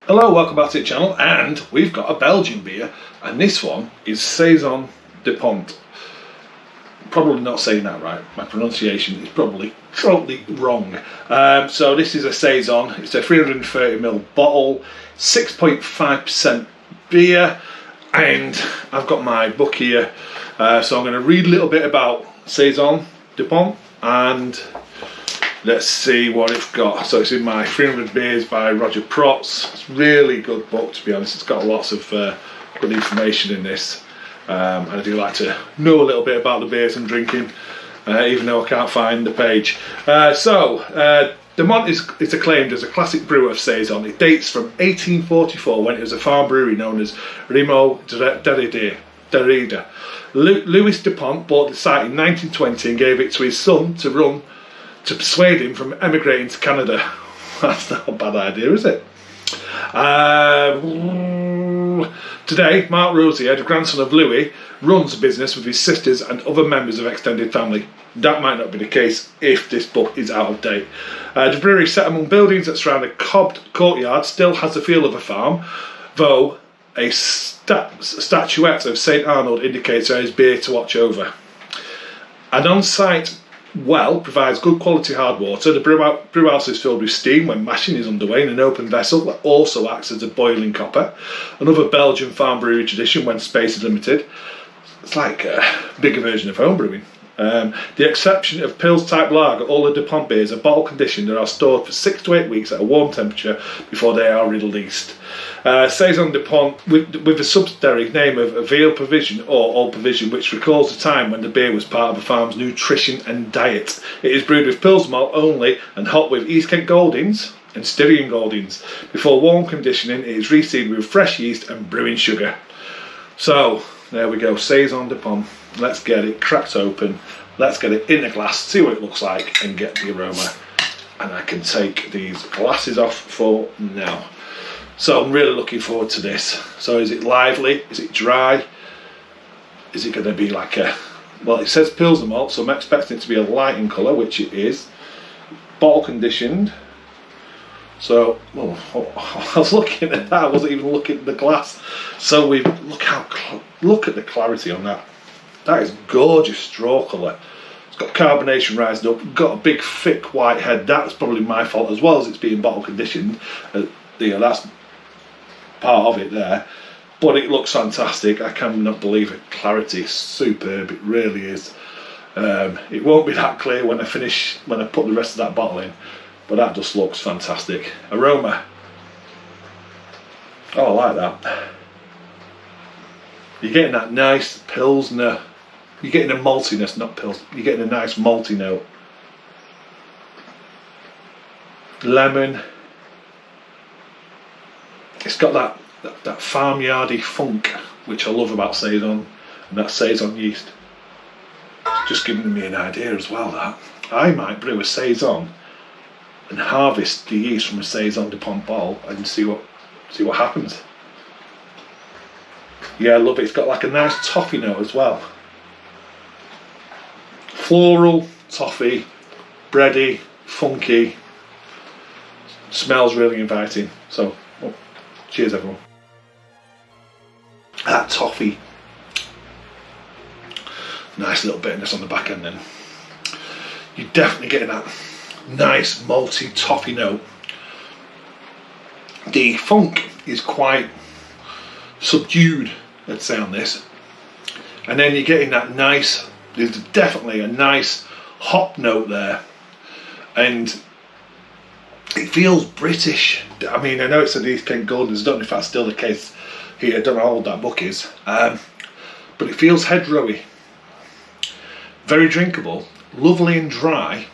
Hello, welcome back to the channel, and we've got a Belgian beer, and this one is Saison Dupont. Probably not saying that right, my pronunciation is probably totally wrong. So this is a Saison, it's a 330ml bottle, 6.5% beer, and I've got my book here, so I'm going to read a little bit about Saison Dupont, and let's see what it's got. So it's in my 300 Beers by Roger Protz. It's a really good book, to be honest. It's got lots of good information in this. And I do like to know a little bit about the beers I'm drinking, even though I can't find the page. Dupont is acclaimed as a classic brewer of Saison. It dates from 1844, when it was a farm brewery known as Remo Derrida. Louis Dupont bought the site in 1920 and gave it to his son to run, to persuade him from emigrating to Canada. That's not a bad idea, is it? Today, Mark Rosier, the grandson of Louis, runs a business with his sisters and other members of extended family. That might not be the case if this book is out of date. The brewery, set among buildings that surround a cobbed courtyard, still has the feel of a farm, though a statuette of St Arnold indicates there is beer to watch over. An on-site well provides good quality hard water. The brew house is filled with steam when mashing is underway in an open vessel that also acts as a boiling copper. Another Belgian farm brewery tradition when space is limited. It's like a bigger version of home brewing. The exception of Pils type lager, all the Dupont beers are bottle conditioned and are stored for 6 to 8 weeks at a warm temperature before they are released. Saison Dupont, with the subsidiary name of Veal Provision or Old Provision, which recalls the time when the beer was part of a farm's nutrition and diet. It is brewed with Pils malt only and hot with East Kent Goldings and Styrian Goldings. Before warm conditioning, it is reseeded with fresh yeast and brewing sugar. So, there we go, Saison Dupont. Let's get it cracked open, let's get it in a glass, see what it looks like, and get the aroma. And I can take these glasses off for now. So I'm really looking forward to this. So is it lively? Is it dry? Is it going to be like a... Well, it says Pilsner malt, so I'm expecting it to be a light in colour, which it is. Bottle conditioned. So, oh, I was looking at that, I wasn't even looking at the glass. So look at the clarity on that. That is gorgeous straw colour. It's got carbonation rising up, got a big thick white head. That's probably my fault, as well as it's being bottle conditioned. That's part of it there. But it looks fantastic. I cannot believe it. Clarity is superb, it really is. It won't be that clear when I put the rest of that bottle in. But that just looks fantastic. Aroma. Oh, I like that. You're getting that nice Pilsner. You're getting a maltiness, not Pilsner. You're getting a nice malty note. Lemon. It's got that farmyardy funk, which I love about Saison, and that Saison yeast. Just giving me an idea as well that I might brew a Saison and harvest the yeast from a Saison Dupont bottle and see what happens. Yeah, I love it. It's got like a nice toffee note as well. Floral, toffee, bready, funky. Smells really inviting. So, cheers everyone. That toffee. Nice little bitterness on the back end then. You're definitely getting that nice malty toffee note. The funk is quite subdued, let's say, on this, and then you're getting that nice, there's definitely a nice hop note there, and it feels British. I mean, I know it's an East Kent Goldings, I don't know if that's still the case here, I don't know how old that book is, but it feels hedgerowy, very drinkable, lovely and dry,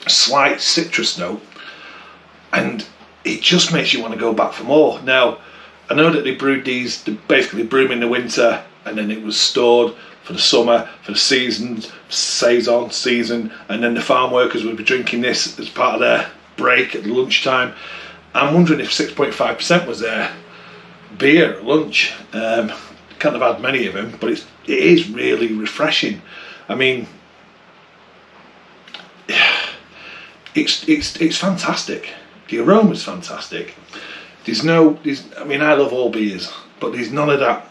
slight citrus note, and it just makes you want to go back for more. Now, I know that they brewed these, they basically brew them in the winter, and then it was stored for the summer, for the Saison season, and then the farm workers would be drinking this as part of their break at lunchtime. I'm wondering if 6.5% was their beer at lunch. Can't have had many of them, but it is really refreshing. I mean, it's fantastic. The aroma's fantastic. I mean, I love all beers, but there's none of that,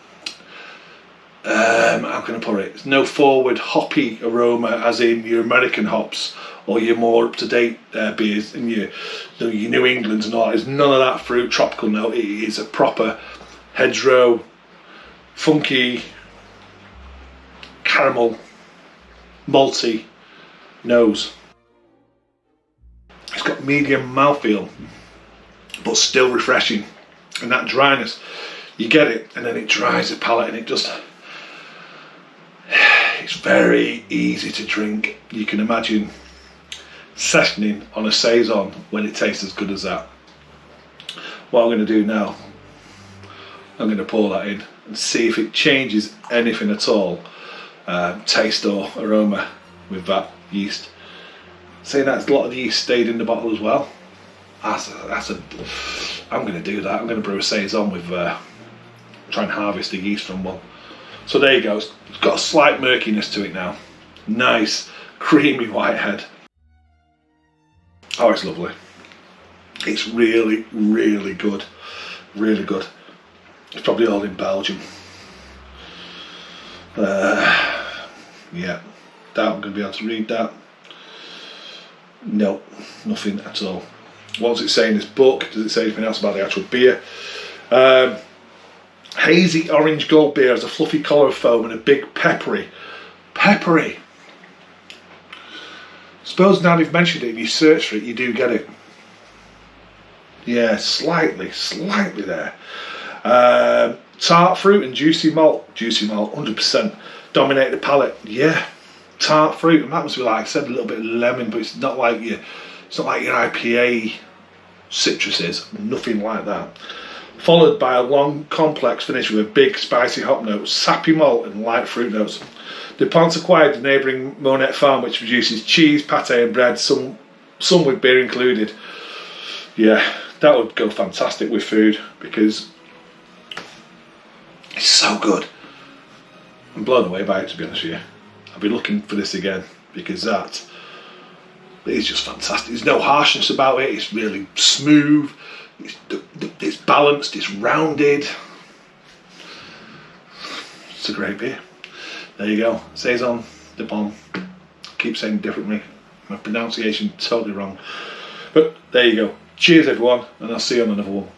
how can I put it? There's no forward hoppy aroma as in your American hops or your more up-to-date beers in your New Englands and all that. There's none of that fruit tropical note. It is a proper hedgerow, funky, caramel, malty nose. It's got medium mouthfeel, but still refreshing. And that dryness, you get it, and then it dries the palate, and it's very easy to drink. You can imagine sessioning on a Saison when it tastes as good as that. What I'm going to do now, I'm going to pour that in and see if it changes anything at all, taste or aroma with that yeast. Saying that a lot of the yeast stayed in the bottle as well. I'm going to do that. I'm going to brew a Saison with, try and harvest the yeast from one. So there you go. It's got a slight murkiness to it now. Nice, creamy white head. Oh, it's lovely. It's really, really good. Really good. It's probably all in Belgium. Yeah. Doubt I'm going to be able to read that. No, nothing at all. What does it say in this book? Does it say anything else about the actual beer? Hazy orange gold beer has a fluffy collar of foam and a big peppery. Suppose now they've mentioned it and you search for it, you do get it. Yeah, slightly there. Tart fruit and juicy malt, 100% dominate the palate. Yeah, tart fruit, and that must be, like I said, a little bit of lemon, but it's not like your IPA citruses, nothing like that. Followed by a long complex finish with a big spicy hop note, sappy malt and light fruit notes. Dupont's acquired the neighbouring Monet farm, which produces cheese, pate and bread, some with beer included. Yeah, that would go fantastic with food because it's so good. I'm blown away by it, to be honest with you. I'll be looking for this again because that is just fantastic. There's no harshness about it. It's really smooth. It's balanced. It's rounded. It's a great beer. There you go. Saison Dupont. Keep saying it differently. My pronunciation totally wrong. But there you go. Cheers everyone, and I'll see you on another one.